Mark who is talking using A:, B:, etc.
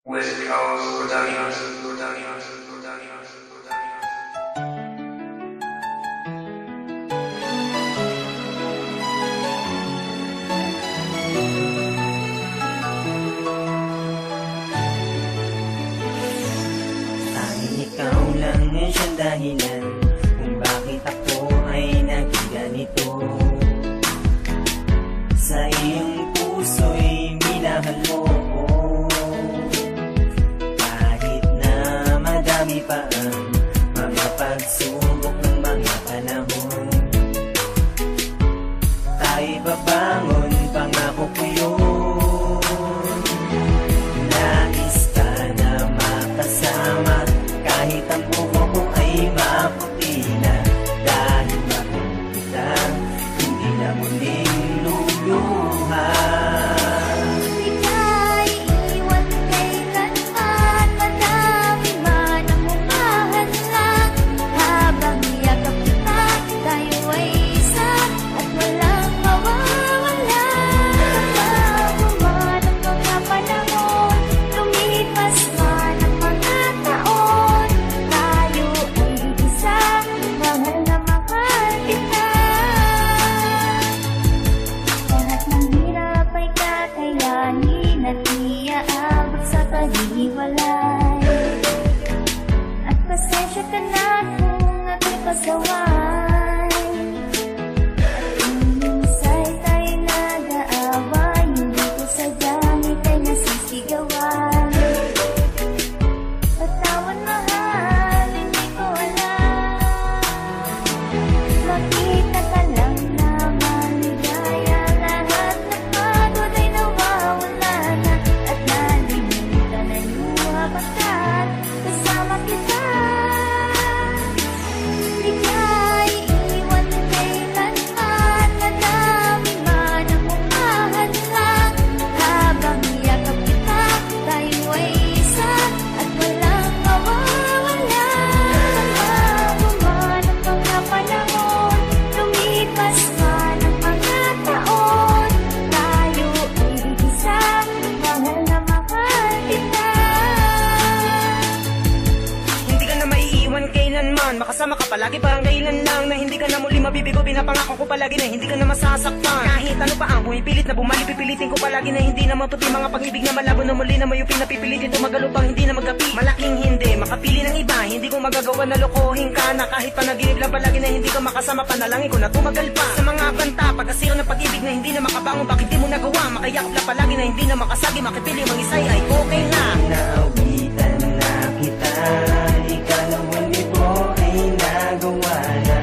A: West Coast Productions.
B: Tanging ikaw lang ang siyang dahilan kung bakit ako ay naging ganito. Sa iyong puso'y minahal mo ko, kahit na madami pa ang mga pagsubok ng mga panahon. Tayo'y babangon, pangako ko yun. Nais ka na makasama, kahit ang buho ko ay maputi na, dahil mahal kita, hindi na muling luluha.
C: Ika'y iwan kailanman, madami man ang humahadlang. Habang yakap kita, tayo ay isa at walang mawawala. Bago man ang mga panahon, lumipas man ang mga taon, tayo ay isa, mahal na mahal kita. Lahat ng hirap ay kakayanin at iaabot sa paghihiwalay. At pasensya ka na kung ako'y pasaway. At kung minsa'y tayo nag-aaway, hindi ko sadyang ika'y nasisigawan. Patawan mahal, hindi ko alam. Makita ka lang na maligaya, lahat ng pagod ay nawawala na, at nalilimutan na luha pagkat kasama kita. Ika'y iwan kailanman, madami man ang humahadlang. Habang yakap kita, tayo ay isa at walang mawawala. Bago man ang mga panahon, lumipas man ang mga taon, tayo ay isa, mahal na mahal kita.
D: Hindi ka na maiiwan kailanman, makasama ka palagi, parang kailan lang na hindi ka na muli mabibigo. Pinapangako ko palagi na hindi ka na masasaktan. Kahit ano pa ang pumipilit na bumalik, pipilitin ko palagi na hindi na maputi. Mga pag-ibig na malabo na muli na mayupin na pipilitin tumagalupang hindi na magapi. Malaking hindi, makapili ng iba, hindi ko magagawa na lokohin ka na. Kahit panaginip lang palagi na hindi ka makasama, panalangin ko na tumagal pa. Sa mga banta, pagkasira ng pag-ibig na hindi na makabangon, bakit di mo nagawa? Makayakap lang palagi na hindi na makasagi, makipili mang isay ay okay na.
B: Naawitan na kita, ikaw ng mundi ko ay nagawa na.